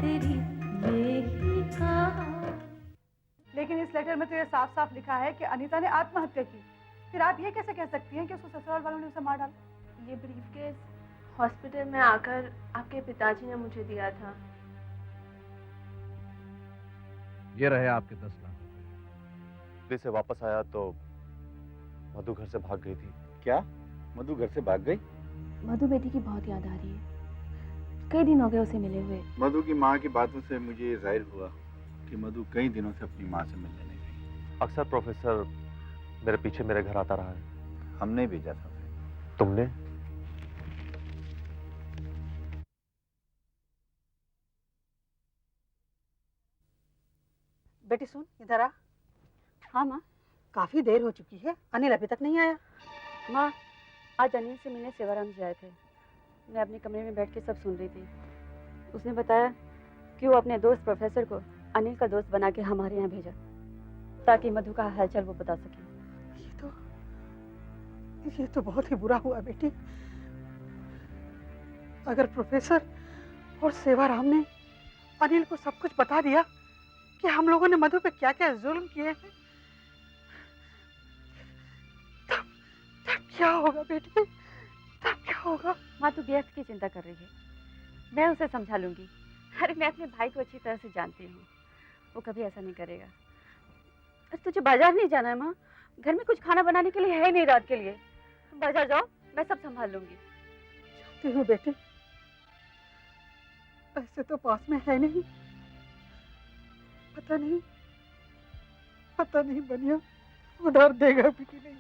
तेरी यही कहा। लेकिन इस लेटर में तो ये साफ साफ लिखा है कि अनीता ने आत्महत्या की। फिर आप ये कैसे कह सकती हैं कि उसको ससुराल वालों ने उसे मार डाला? ये ब्रीफकेस हॉस्पिटल में आकर आपके पिताजी ने मुझे दिया था। ये रहे आपके 10 लाख रुपए। से वापस आया तो मधु घर से भाग गई थी। क्या मधु घर से भाग गई? मधु बेटी की बहुत याद आ रही है, कई दिन हो गए उसे मिले हुए। मधु की माँ की बातों से मुझे ये जाहिर हुआ कि मधु कई दिनों से अपनी माँ से मिलने नहीं गई। अक्सर प्रोफेसर मेरे पीछे मेरे घर आता रहा है। हमने भेजा था उसे। तुमने? बेटी सुन, इधर आ। हाँ माँ। काफी देर हो चुकी है, अनिल अभी तक नहीं आया। माँ, आज अनिल से मिलने सेवाराम जी आए थे। मैं अपने कमरे में बैठ के सब सुन रही थी। उसने बताया कि वो अपने दोस्त प्रोफेसर को अनिल का दोस्त बना के हमारे यहाँ भेजा, ताकि मधु का हालचाल वो बता सके। ये तो बहुत ही बुरा हुआ बेटी। अगर प्रोफेसर और सेवाराम ने अनिल को सब कुछ बता दिया कि हम लोगों ने मधु पे क्या क्या जुल्म किए हैं, तब क्या होगा बेटी? तब क्या होगा? माँ, तू व्यर्थ की चिंता कर रही है, मैं उसे समझा लूंगी। अरे मैं अपने भाई को अच्छी तरह से जानती हूँ, वो कभी ऐसा नहीं करेगा। अरे तुझे बाजार नहीं जाना है माँ? घर में कुछ खाना बनाने के लिए है ही नहीं रात के लिए। बाजार जाओ, मैं सब संभाल लूंगी। जानती हूँ बेटी, पैसे तो पास में है नहीं। पता नहीं बनिया उधार देगा भी कि नहीं।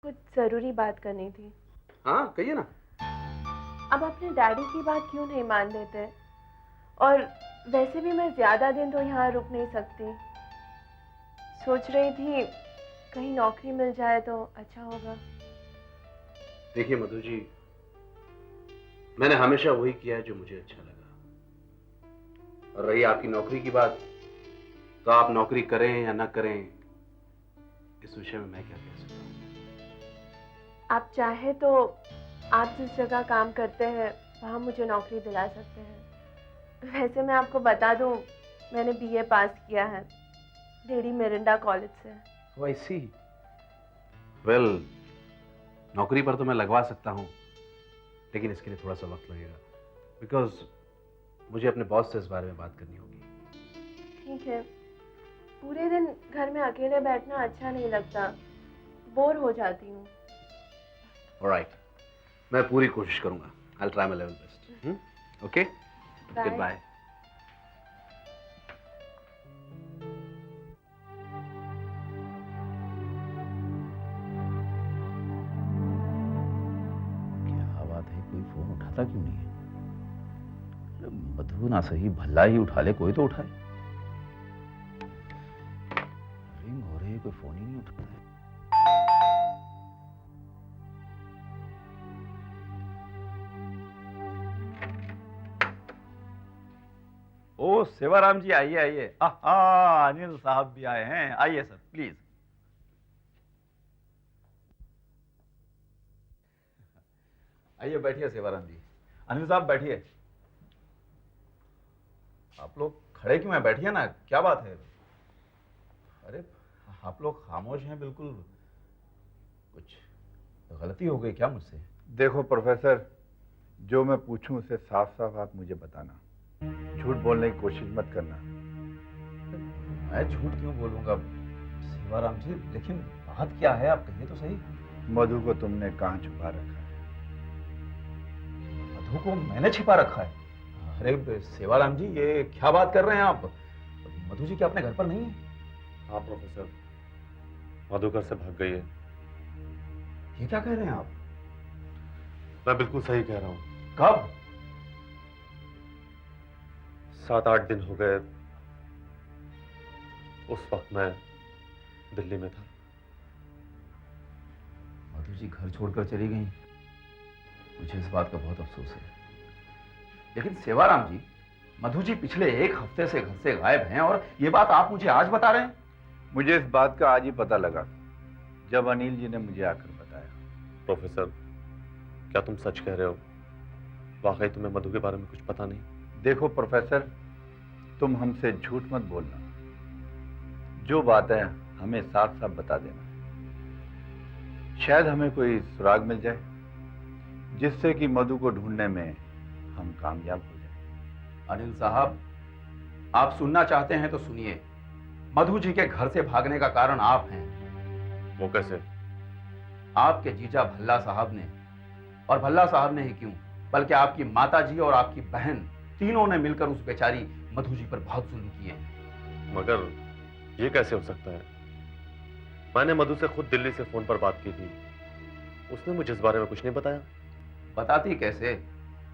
कुछ जरूरी बात करनी थी। हाँ कहिए ना। अब अपने डैडी की बात क्यों नहीं मान लेते? और वैसे भी मैं ज्यादा दिन तो यहाँ रुक नहीं सकती। सोच रही थी कहीं नौकरी मिल जाए तो अच्छा होगा। देखिए मधु जी, मैंने हमेशा वही किया है जो मुझे अच्छा लगा। और रही आपकी नौकरी की बात, तो आप नौकरी करें या ना करें, इस विषय में मैं क्या कह सकता हूँ। आप चाहे तो आप जिस जगह काम करते हैं वहाँ मुझे नौकरी दिला सकते हैं। वैसे मैं आपको बता दूं, मैंने बीए पास किया है लेडी मिरिंडा कॉलेज से। Oh, I see. Well, नौकरी पर तो मैं लगवा सकता हूँ, लेकिन इसके लिए थोड़ा सा वक्त लगेगा, बिकॉज मुझे अपने बॉस से इस बारे में बात करनी होगी। ठीक है, पूरे दिन घर में अकेले बैठना अच्छा नहीं लगता, बोर हो जाती हूँ। Alright, मैं पूरी कोशिश करूंगा। I'll try my level best. Okay? Bye. Goodbye. क्या बात है, कोई फोन उठाता क्यों नहीं है? मधु ना सही भला ही उठा ले, कोई तो उठाए। रिंग हो रही है, कोई फोन ही नहीं उठा रहा है। ओ सेवाराम जी आइए आइए। अनिल साहब भी आए हैं, आइए सर प्लीज। आइए बैठिए सेवाराम जी। अनिल साहब बैठिए। आप लोग खड़े क्यों हैं? बैठिए ना, क्या बात है? अरे आप लोग खामोश हैं बिल्कुल। कुछ गलती हो गई क्या मुझसे? देखो प्रोफेसर, जो मैं पूछूं उसे साफ साफ आप मुझे बताना, झूठ बोलने की कोशिश मत करना। मैं झूठ क्यों बोलूंगा सेवाराम जी, लेकिन बात क्या है आप कहिए तो सही। मधु को तुमने कहाँ छुपा रखा है? मधु को मैंने छिपा रखा है? अरे सेवाराम जी ये क्या बात कर रहे हैं आप? मधु जी क्या अपने घर पर नहीं है? हाँ प्रोफेसर, मधु घर से भाग गई है। ये क्या कह रहे हैं आप? मैं बिल्कुल सही कह रहा हूँ। कब? 7-8 दिन हो गए। उस वक्त मैं दिल्ली में था। मधु जी घर छोड़कर चली गई। मुझे इस बात का बहुत अफसोस है। लेकिन सेवाराम जी, मधु जी पिछले 1 हफ्ते से घर से गायब हैं और ये बात आप मुझे आज बता रहे हैं? मुझे इस बात का आज ही पता लगा जब अनिल जी ने मुझे आकर बताया। प्रोफेसर, क्या तुम सच कह रहे हो? वाकई तुम्हें मधु के बारे में कुछ पता नहीं? देखो प्रोफेसर, तुम हमसे झूठ मत बोलना। जो बात है हमें साफ साफ बता देना। शायद हमें कोई सुराग मिल जाए जिससे कि मधु को ढूंढने में हम कामयाब हो जाए। अनिल साहब, आप सुनना चाहते हैं तो सुनिए। मधु जी के घर से भागने का कारण आप हैं। वो कैसे? आपके जीजा भल्ला साहब ने, और भल्ला साहब ने ही क्यों बल्कि आपकी माता जी और आपकी बहन तीनों ने मिलकर उस बेचारी मधु जी पर बहुत जुल्म किए हैं। मगर ये कैसे हो सकता है? मैंने मधु से खुद दिल्ली से फोन पर बात की थी। उसने मुझे इस बारे में कुछ नहीं बताया। बताती कैसे?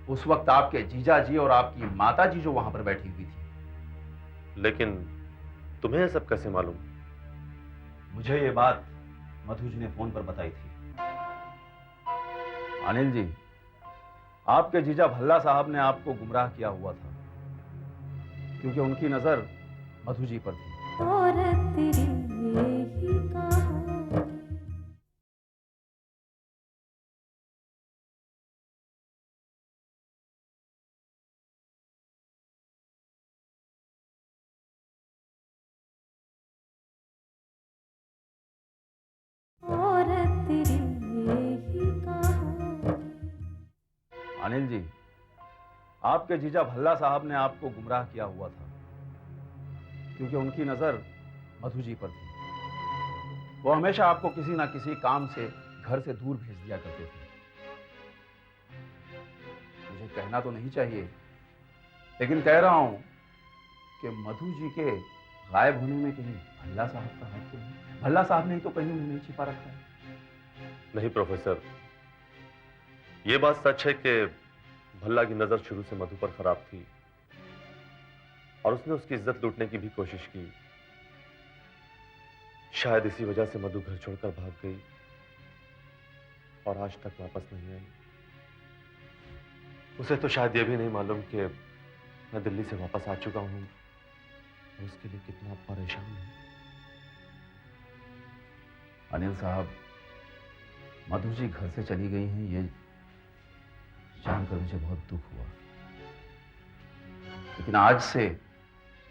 उस वक्त आपके जीजा जी और आपकी माता जी जो वहां पर बैठी हुई थी। लेकिन तुम्हें यह सब कैसे मालूम? मुझे ये बात मधु जी ने फोन पर बताई थी। अनिल जी, आपके जीजा भल्ला साहब ने आपको गुमराह किया हुआ था क्योंकि उनकी नजर मधु जी पर थी। और तेरी यही कहानी और तेरी यही कहानी। अनिल जी, आपके जीजा भल्ला साहब ने आपको गुमराह किया हुआ था क्योंकि उनकी नजर मधु जी पर थी। वो हमेशा आपको किसी ना किसी काम से घर से दूर भेज दिया करते थे। मुझे कहना तो नहीं चाहिए, लेकिन कह रहा हूं कि मधु जी के गायब होने में कहीं भल्ला साहब का हाथ तो नहीं? भल्ला साहब ने ही तो कहीं उन्हें छिपा रखा है। नहीं प्रोफेसर, यह बात सच है कि भल्ला की नजर शुरू से मधु पर खराब थी और उसने उसकी इज्जत लूटने की भी कोशिश की। शायद इसी वजह से मधु घर छोड़कर भाग गई और आज तक वापस नहीं आई। उसे तो शायद यह भी नहीं मालूम कि मैं दिल्ली से वापस आ चुका हूं। उसके लिए कितना परेशान हूं। अनिल साहब, मधु जी घर से चली गई हैं ये जानकर मुझे बहुत दुख हुआ। लेकिन आज से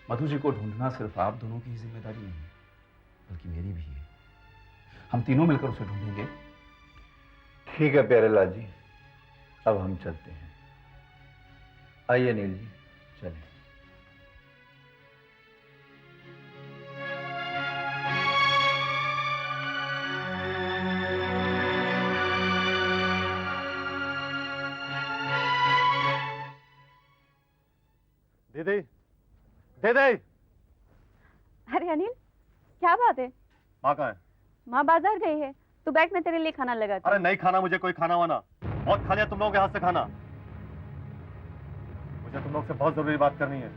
मधु जी को ढूंढना सिर्फ आप दोनों की ही जिम्मेदारी नहीं बल्कि मेरी भी है। हम तीनों मिलकर उसे ढूंढेंगे। ठीक है प्यारेलाल जी, अब हम चलते हैं। आइए नील जी, चलें। दीदी, दीदी, अरे अनिल, क्या बात है? माँ कहाँ है? माँ बाजार गई है। तू बैठ, मैं तेरे लिए खाना लगाती अरे हूँ। नहीं खाना मुझे कोई खाना वाना। बहुत खा लिया तुम लोगों के हाथ से खाना। मुझे तुम लोग से बहुत जरूरी बात करनी है।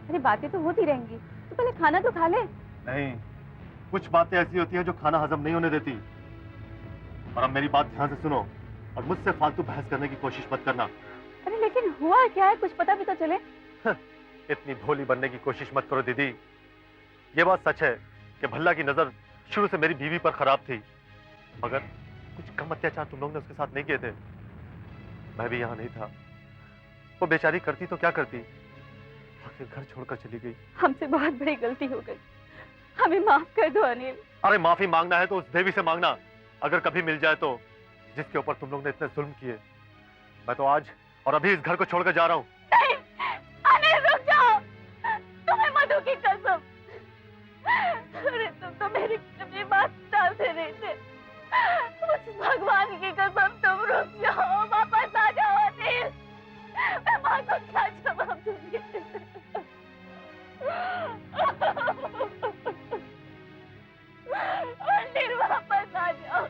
अरे बातें तो होती रहेंगी, तू पहले खाना तो खा ले। नहीं, कुछ बातें ऐसी होती हैं जो खाना हजम नहीं होने देती। और अब मेरी बात ध्यान से सुनो और मुझसे फालतू बहस करने की कोशिश मत करना। अरे लेकिन हुआ क्या है, कुछ पता भी तो चले। इतनी भोली बनने की कोशिश मत करो दीदी। ये बात सच है कि भल्ला की नजर शुरू से मेरी बीवी पर खराब थी, मगर कुछ कम अत्याचार तुम लोग ने उसके साथ नहीं किए थे। मैं भी यहाँ नहीं था। वो बेचारी करती तो क्या करती, आखिर घर छोड़कर चली गई। हमसे बहुत बड़ी गलती हो गई, हमें माफ कर दो अनिल। अरे माफी मांगना है तो उस देवी से मांगना, अगर कभी मिल जाए तो, जिसके ऊपर तुम लोग ने इतने जुल्म किए। मैं तो आज और अभी इस घर को छोड़कर जा रहा हूँ। नहीं, अनिल रुक जाओ, तुम्हें मधु की कसम। अरे तुम तो मेरी बात टालते नहीं थे। उस भगवान की कसम, तुम रुक जाओ, वापस आ जाओ अनिल। मैं माँ को क्या जवाब दूंगी? अनिल वापस आ जाओ।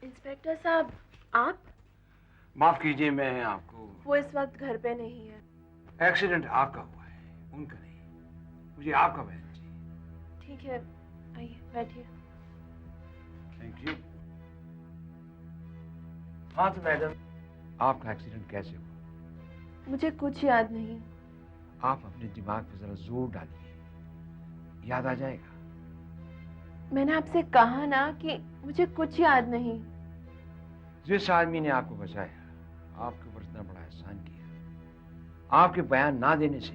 इंस्पेक्टर साहब, आप? माफ कीजिए, मैं आपको। वो इस वक्त घर पे नहीं है। एक्सीडेंट आपका हुआ है, उनका नहीं। मुझे आपका बयान चाहिए। ठीक है, आइए बैठिए। Thank you. हाँ तो मैडम, आपका एक्सीडेंट कैसे हुआ? मुझे कुछ याद नहीं। आप अपने दिमाग पर जरा जोर डालिए, याद आ जाएगा। मैंने आपसे कहा ना कि मुझे कुछ याद नहीं। जिस आदमी ने आपको बचाया, आपके ऊपर इतना बड़ा एहसान किया, आपके बयान ना देने से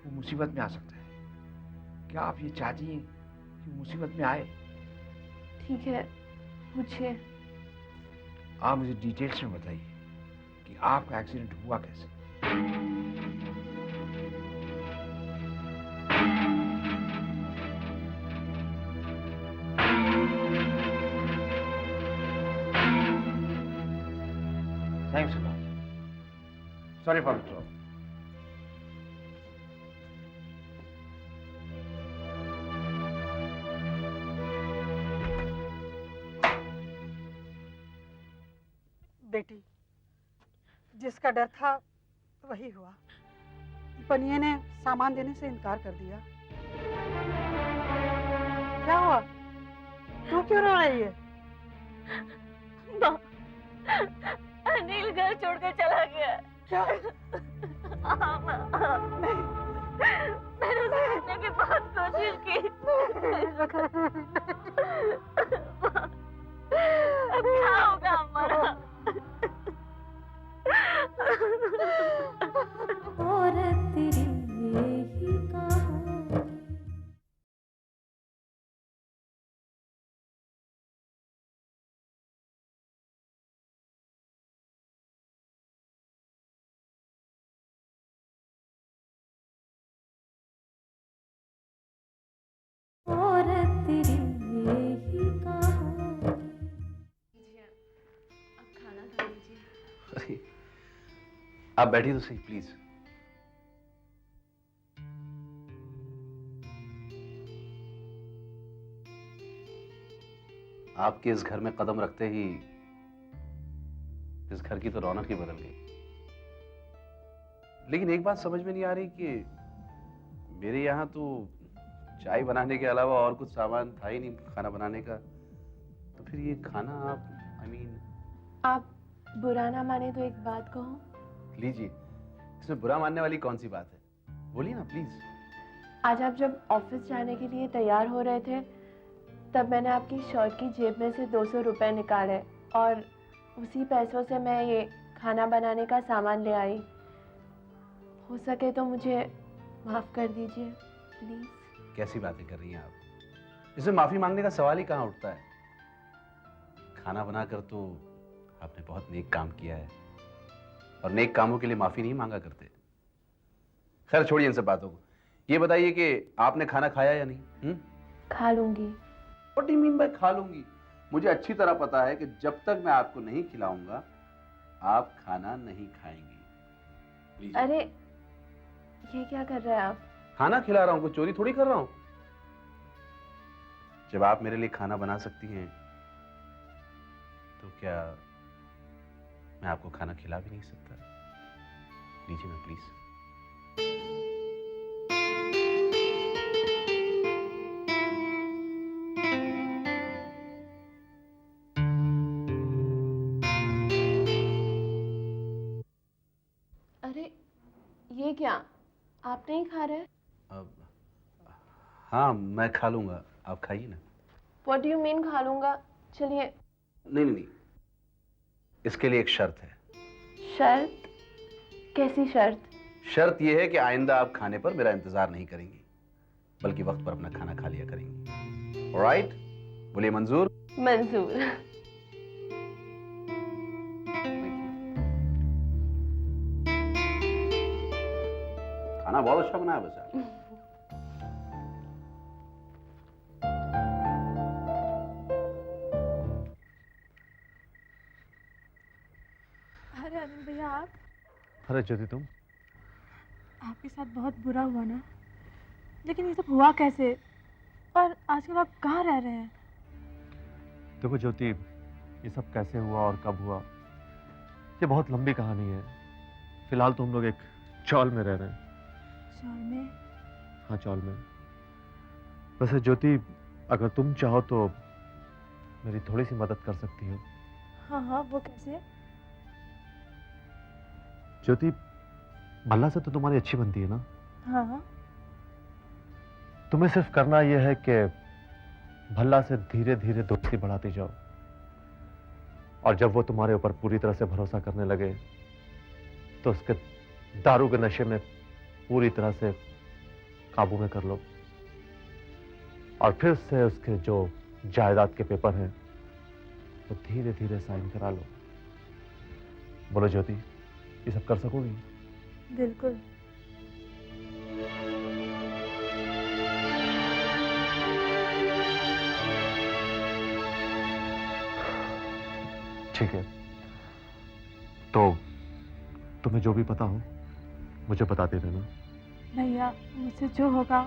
वो मुसीबत में आ सकता है। क्या आप ये चाहती हैं कि वो मुसीबत में आए? ठीक है, पूछिए। आप मुझे डिटेल्स में बताइए कि आपका एक्सीडेंट हुआ कैसे। Thanks a lot. Sorry for the trouble. बेटी, जिसका डर था वही हुआ। बनिए ने सामान देने से इनकार कर दिया। क्या हुआ? तू क्यों रो रही है? माँ, अनिल घर छोड़कर चला गया। क्या? हाँ, माँ। मैंने उसे रोकने की बहुत कोशिश की। अब क्या होगा हमारा? और तेरी ही कहानी। और तेरी ही कहानी। अब खाना खा लीजिए। अरे, आप बैठिए तो सही प्लीज। आपके इस घर में कदम रखते ही इस घर की तो रौनक ही बदल गई। लेकिन एक बात समझ में नहीं आ रही कि मेरे यहाँ तो चाय बनाने के अलावा और कुछ सामान था ही नहीं खाना बनाने का। तो फिर ये खाना आप आप बुरा ना माने तो एक बात कहूँ। लीजिए, इसमें बुरा मानने वाली कौन सी बात है? बोलिए ना प्लीज। आज आप जब ऑफिस जाने के लिए तैयार हो रहे थे, तब मैंने आपकी शर्ट की जेब में से 200 रुपए निकाले और उसी पैसों से मैं ये खाना बनाने का सामान ले आई। हो सके तो मुझे माफ कर दीजिए प्लीज। कैसी बातें कर रही हैं आप? इसमें माफी मांगने का सवाल ही कहाँ उठता है। खाना बनाकर तो आपने बहुत नेक काम किया है, और नेक कामों के लिए माफी नहीं मांगा करते। खैर छोड़िए इन सब बातों को। ये बताइए कि आपने खाना खाया या नहीं? खा लूंगी। What do you mean by खा लूंगी? मुझे अच्छी तरह पता है कि जब तक मैं आपको नहीं खिलाऊंगा, आप खाना नहीं खाएंगी। Please. अरे ये क्या कर रहे हैं आप? खाना खिला रहा हूं, कोई चोरी थोड़ी कर रहा हूं। जब आप मेरे लिए खाना बना सकती हैं, तो क्या मैं आपको खाना खिला भी नहीं सकता? लीजिए ना प्लीज। आप नहीं खा रहे? अब हाँ, मैं खा लूंगा, आप खाइए ना। What do you mean खा लूंगा? चलिए। नहीं नहीं नहीं, इसके लिए एक शर्त है। शर्त? कैसी शर्त? शर्त यह है कि आइंदा आप खाने पर मेरा इंतजार नहीं करेंगी, बल्कि वक्त पर अपना खाना खा लिया करेंगी। ऑलराइट? बोलिए मंजूर? मंजूर। खाना बहुत अच्छा बनाया बस आप। अरे अनिल भैया, आप अरे ज्योति तुम? आपके साथ बहुत बुरा हुआ ना, लेकिन ये सब हुआ कैसे? और आजकल आप कहाँ रह रहे हैं? देखो ज्योति, ये सब कैसे हुआ और कब हुआ, ये बहुत लंबी कहानी है। फिलहाल तो हम लोग एक चौल में रह रहे हैं। चौल में? हाँ, चौल में। वैसे ज्योति, अगर तुम चाहो तो मेरी थोड़ी सी मदद कर सकती हो। हाँ हाँ, वो कैसे? ज्योति, भल्ला से तो तुम्हारी अच्छी बनती है ना? हाँ हाँ। तुम्हें सिर्फ करना यह है कि भल्ला से धीरे धीरे दोस्ती बढ़ाती जाओ, और जब वो तुम्हारे ऊपर पूरी तरह से भरोसा करने लगे तो उसके दारू के नशे में पूरी तरह से काबू में कर लो, और फिर से उसके जो जायदाद के पेपर हैं वो धीरे धीरे साइन करा लो। बोलो ज्योति, ये सब कर सकोगी? बिल्कुल। ठीक है, तो तुम्हें जो भी पता हो मुझे बताते रहना। भैया, मुझसे जो होगा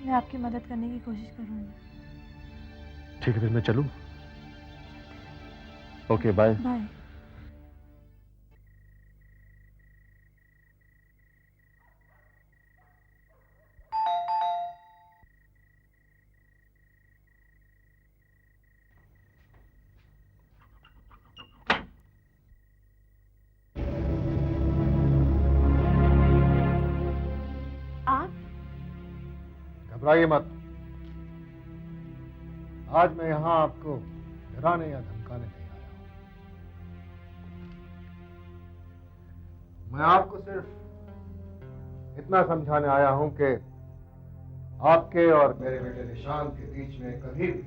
मैं आपकी मदद करने की कोशिश करूंगी। ठीक है, फिर मैं चलूं? Okay, bye. बाय। घबराइए मत। आज मैं यहां आपको डराने या धमकाने नहीं आया हूं। मैं आपको सिर्फ इतना समझाने आया हूं कि आपके और मेरे बेटे निशांत के बीच में कभी भी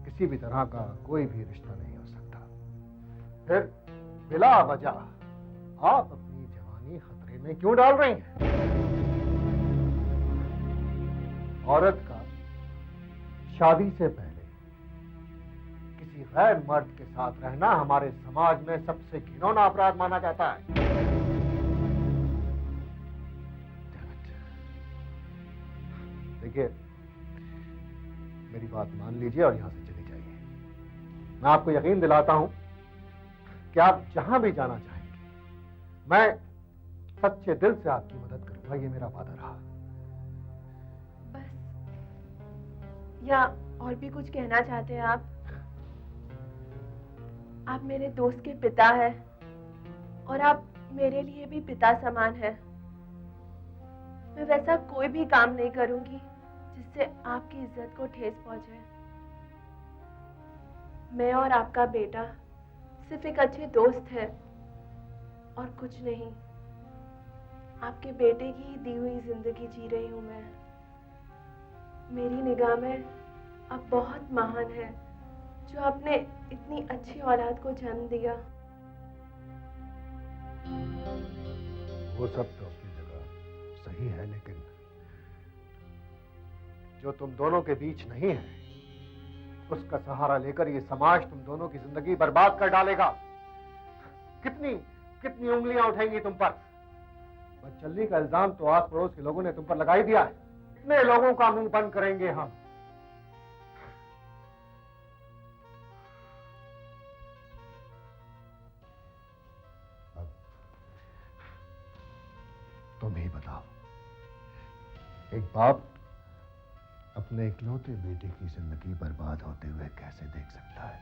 किसी भी तरह का कोई भी रिश्ता नहीं हो सकता। फिर बिला वजह आप अपनी जवानी खतरे में क्यों डाल रही हैं? औरत का शादी से पहले किसी गैर मर्द के साथ रहना हमारे समाज में सबसे घिनौना अपराध माना जाता है। देखिए, मेरी बात मान लीजिए और यहां से चली जाइए। मैं आपको यकीन दिलाता हूं कि आप जहां भी जाना चाहेंगे मैं सच्चे दिल से आपकी मदद करूंगा, ये मेरा वादा रहा। या और भी कुछ कहना चाहते हैं आप? आप मेरे दोस्त के पिता हैं और आप मेरे लिए भी पिता समान हैं। मैं वैसा कोई भी काम नहीं करूंगी जिससे आपकी इज्जत को ठेस पहुंचे। मैं और आपका बेटा सिर्फ एक अच्छे दोस्त हैं और कुछ नहीं। आपके बेटे की ही दी हुई जिंदगी जी रही हूं मैं। मेरी निगाह में आप बहुत महान हैं जो आपने इतनी अच्छी औलाद को जन्म दिया। वो सब तो अपनी जगह सही है, लेकिन जो तुम दोनों के बीच नहीं है उसका सहारा लेकर ये समाज तुम दोनों की जिंदगी बर्बाद कर डालेगा। कितनी कितनी उंगलियां उठेंगी तुम पर। बदचलनी का इल्जाम तो आस पड़ोस के लोगों ने तुम पर लगा ही दिया है। कितने लोगों का मुंह बंद करेंगे हम? अब तुम ही बताओ, एक बाप अपने इकलौते बेटे की जिंदगी बर्बाद होते हुए कैसे देख सकता है?